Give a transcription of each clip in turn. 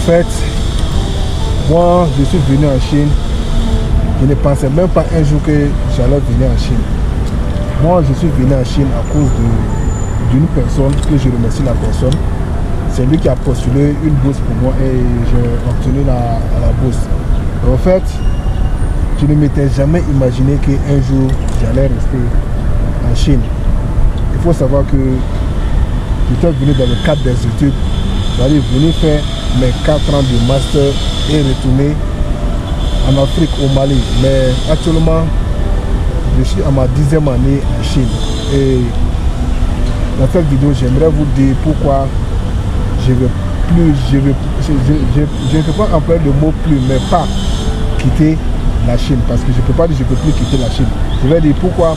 fait, moi, je suis venu en Chine. Je ne pensais même pas un jour que j'allais venir en Chine. Moi, je suis venu en Chine à cause d'une personne que je remercie la personne. C'est lui qui a postulé une bourse pour moi et j'ai obtenu la bourse. En fait, je ne m'étais jamais imaginé qu'un jour j'allais rester en Chine. Il faut savoir que j'étais venu dans le cadre des études. J'allais venir faire mes 4 ans de master et retourner en Afrique, au Mali. Mais actuellement, je suis à ma 10e année en Chine. Et dans cette vidéo, j'aimerais vous dire pourquoi je ne peux pas employer le mot plus, mais pas quitter la Chine. Parce que je ne peux pas dire que je ne peux plus quitter la Chine. Je vais dire pourquoi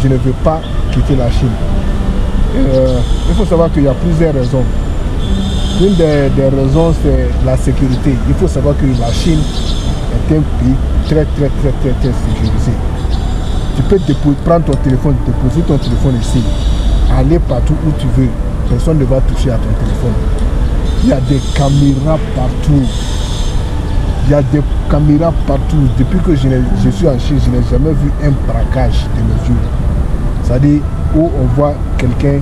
je ne veux pas quitter la Chine. Il faut savoir qu'il y a plusieurs raisons. Une des raisons, c'est la sécurité. Il faut savoir que la Chine est un pays très sécurisé. Tu peux prendre ton téléphone, déposer ton téléphone ici, aller partout où tu veux. Personne ne va toucher à ton téléphone. Il y a des caméras partout. Il y a des caméras partout. Depuis que je suis en Chine, je n'ai jamais vu un braquage de mes yeux. C'est-à-dire où on voit quelqu'un,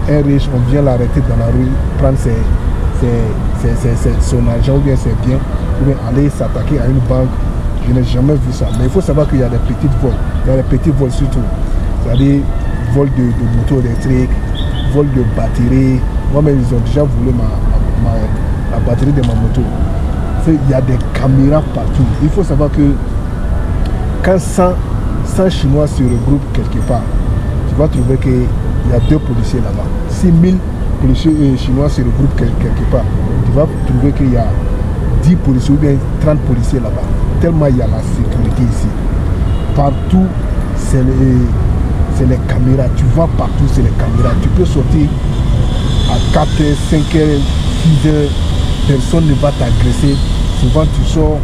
un riche, on vient l'arrêter dans la rue, prendre son argent ou bien ses biens, ou bien aller s'attaquer à une banque. Je n'ai jamais vu ça. Mais il faut savoir qu'il y a des petits vols. Il y a des petits vols surtout. C'est-à-dire vol de moto électrique, vol de batterie. Moi-même, ils ont déjà volé la batterie de ma moto. Il y a des caméras partout. Il faut savoir que quand 100 Chinois se regroupent quelque part, tu vas trouver qu'il y a 2 policiers là-bas. 6000 policiers chinois se regroupent quelque part, tu vas trouver qu'il y a 10 policiers ou bien 30 policiers là-bas. Tellement il y a la sécurité ici. Partout, c'est les caméras. Tu vois partout, c'est les caméras. Tu peux sortir à 4h, 5h, 6h. Personne ne va t'agresser. Souvent, tu sors,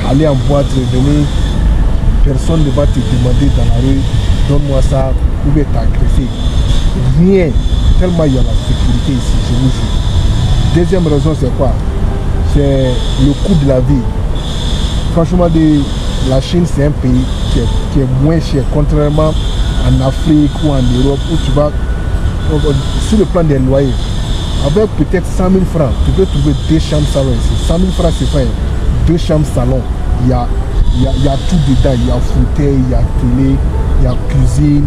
aller en boîte, revenir. Personne ne va te demander dans la rue, donne-moi ça, ou bien t'agresser. Rien. Tellement il y a la sécurité ici, je vous jure. Deuxième raison, c'est quoi? C'est le coût de la vie. Franchement, la Chine, c'est un pays qui est moins cher, contrairement en Afrique ou en Europe, où tu vas, sur le plan des loyers, avec peut-être 100 000 francs, tu peux trouver 2 chambres salon ici. 100 000 francs, c'est pas 2 chambres salon. Il y a tout dedans. Il y a fauteuil, il y a télé, il y a cuisine,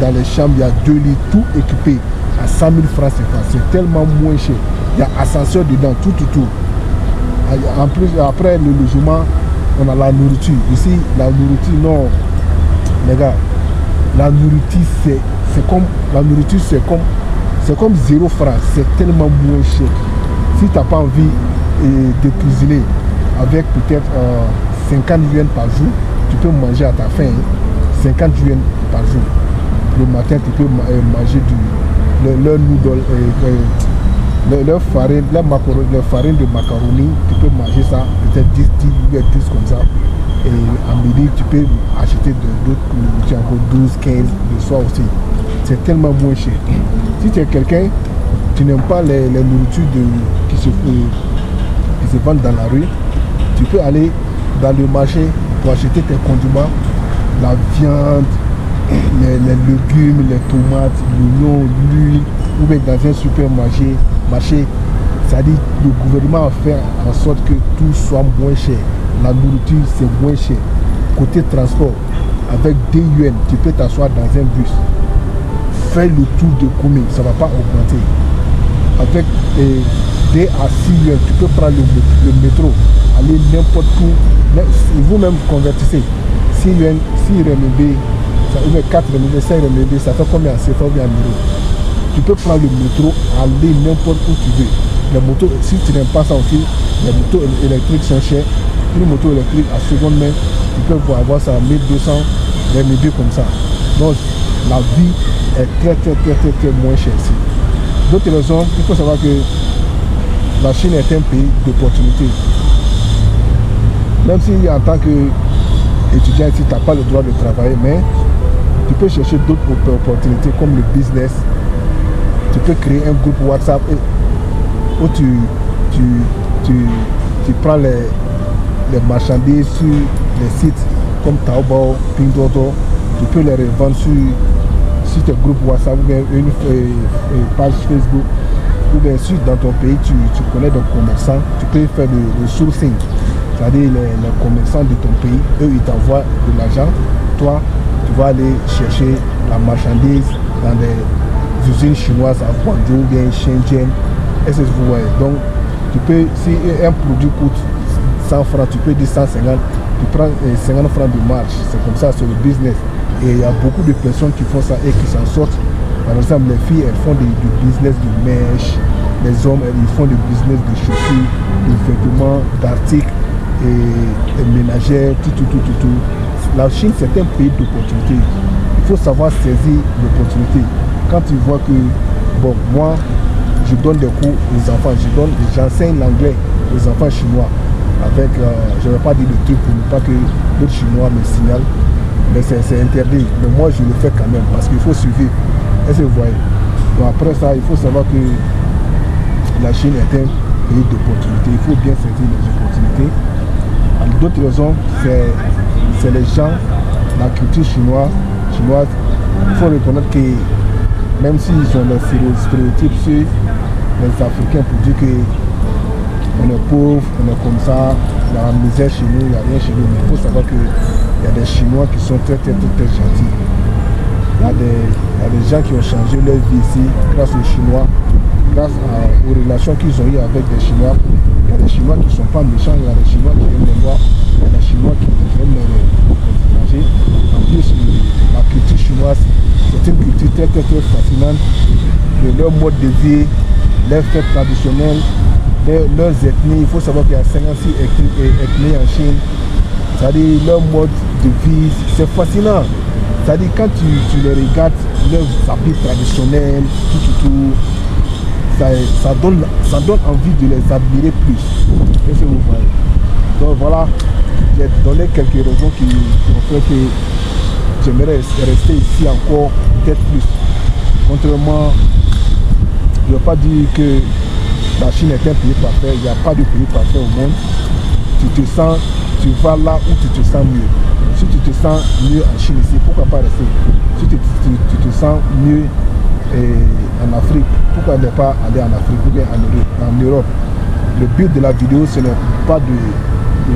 dans les chambres, il y a 2 lits, tout équipé. À 100 000 francs, c'est tellement moins cher. Il y a ascenseur dedans, tout. En plus, après le logement, on a la nourriture. Ici, la nourriture, non. Les gars, la nourriture, c'est comme 0 francs. C'est tellement moins cher. Si tu n'as pas envie de cuisiner avec peut-être 50 yuan par jour, tu peux manger à ta faim. 50 yuan par jour. Le matin, tu peux manger leur noodle, leur farine, leur farine de macaroni. Tu peux manger ça, peut-être 10 comme ça. Et à midi, tu peux acheter d'autres nourritures, encore 12, 15 le soir aussi. C'est tellement moins cher. Si tu es quelqu'un, tu n'aimes pas les nourritures qui se vendent dans la rue, tu peux aller dans le marché pour acheter tes condiments, la viande, les légumes, les tomates, l'oignon, l'huile, ou bien dans un supermarché. C'est-à-dire que le gouvernement a fait en sorte que tout soit moins cher. La nourriture, c'est moins cher. Côté transport, avec 2 yuan, tu peux t'asseoir dans un bus. Fais le tour de Koumé, ça ne va pas augmenter. Avec 2 à 6 yuan, tu peux prendre le métro, aller n'importe où. Vous-même convertissez. 6 yuan, 6 RMB, ou 4 RMB, 5 RMB, ça fait combien? C'est pas bien en euros. Tu peux prendre le métro, aller n'importe où tu veux. Les motos, si tu n'aimes pas ça aussi, les motos électriques sont chères. Une moto électrique à seconde main, tu peux avoir ça à 1200 RMB comme ça. Donc, la vie est très moins chère ici. D'autres raisons, il faut savoir que la Chine est un pays d'opportunités. Même si en tant qu'étudiant ici, tu n'as pas le droit de travailler, mais tu peux chercher d'autres opportunités comme le business. Tu peux créer un groupe WhatsApp où tu tu prends les marchandises sur les sites comme Taobao, Pinduoduo, tu peux les revendre sur tes groupes WhatsApp ou bien une page Facebook, ou bien sûr dans ton pays tu connais des commerçants, tu peux faire le sourcing, c'est-à-dire les commerçants de ton pays, eux ils t'envoient de l'argent, toi tu vas aller chercher la marchandise dans des usines chinoises à Guangzhou ou bien Shenzhen, et c'est ce que vous voyez. Donc tu peux, si un produit coûte 100 francs, tu peux dire 150, tu prends 50 francs de marge, c'est comme ça, c'est le business. Et il y a beaucoup de personnes qui font ça et qui s'en sortent. Par exemple, les filles, elles font du business de mèche, les hommes, ils font du business de chaussures, de vêtements, d'articles et ménagères, tout. La Chine, c'est un pays d'opportunités. Il faut savoir saisir l'opportunité. Quand tu vois que, bon, moi, je donne des cours aux enfants, j'enseigne l'anglais aux enfants chinois. Avec, je ne vais pas dire de trucs pour ne pas que d'autres Chinois me signalent, mais c'est interdit. Mais moi, je le fais quand même parce qu'il faut suivre. Est-ce que vous voyez? Donc après ça, il faut savoir que la Chine est un pays d'opportunités. Il faut bien saisir les opportunités. D'autres raisons, c'est les gens, la culture chinoise. Il faut reconnaître que même s'ils ont les stéréotypes sur les Africains pour dire que on est pauvre, on est comme ça, il y a la misère chez nous, il n'y a rien chez nous. Mais il faut savoir qu'il y a des Chinois qui sont très gentils. Il y a des gens qui ont changé leur vie ici grâce aux Chinois, grâce aux relations qu'ils ont eues avec les Chinois. Il y a des Chinois qui ne sont pas méchants, il y a des Chinois qui aiment les Noirs, il y a des Chinois qui aiment les étrangers. En plus, la culture chinoise, c'est une culture très fascinante. Leur mode de vie, leurs fêtes traditionnelles, leurs ethnies. Il faut savoir qu'il y a 56 ethnies en Chine. C'est-à-dire leur mode de vie, c'est fascinant. C'est-à-dire quand tu les regardes, leurs habits traditionnels, tout, ça donne envie de les admirer plus. Qu'est-ce que vous voyez? Donc voilà, j'ai donné quelques raisons qui ont fait que j'aimerais rester ici encore peut-être plus. Contrairement, je ne veux pas dire que la Chine est un pays parfait, il n'y a pas de pays parfait au monde. Tu vas là où tu te sens mieux. Si tu te sens mieux en Chine ici, pourquoi pas rester? Si tu te sens mieux en Afrique, pourquoi ne pas aller en Afrique ou bien en Europe? Le but de la vidéo, ce n'est pas de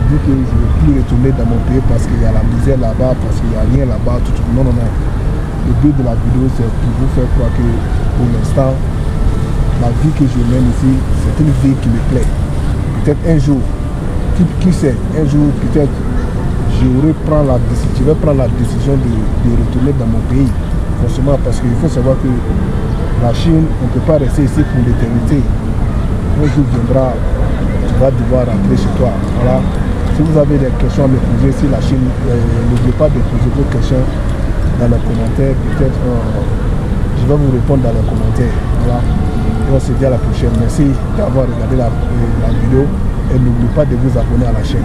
dire que je ne veux plus retourner dans mon pays parce qu'il y a la misère là-bas, parce qu'il n'y a rien là-bas, tout. Non. Le but de la vidéo, c'est pour vous faire croire que pour l'instant, la vie que je mène ici, c'est une vie qui me plaît. Peut-être un jour, qui sait, un jour peut-être je vais prendre la décision de retourner dans mon pays. Forcément, parce qu'il faut savoir que la Chine, on ne peut pas rester ici pour l'éternité. Un jour viendra, tu vas devoir rentrer chez toi. Voilà. Si vous avez des questions à me poser sur la Chine, n'oubliez pas de poser vos questions dans les commentaires. Peut-être je vais vous répondre dans les commentaires. Voilà. Et on se dit à la prochaine. Merci d'avoir regardé la vidéo et n'oubliez pas de vous abonner à la chaîne.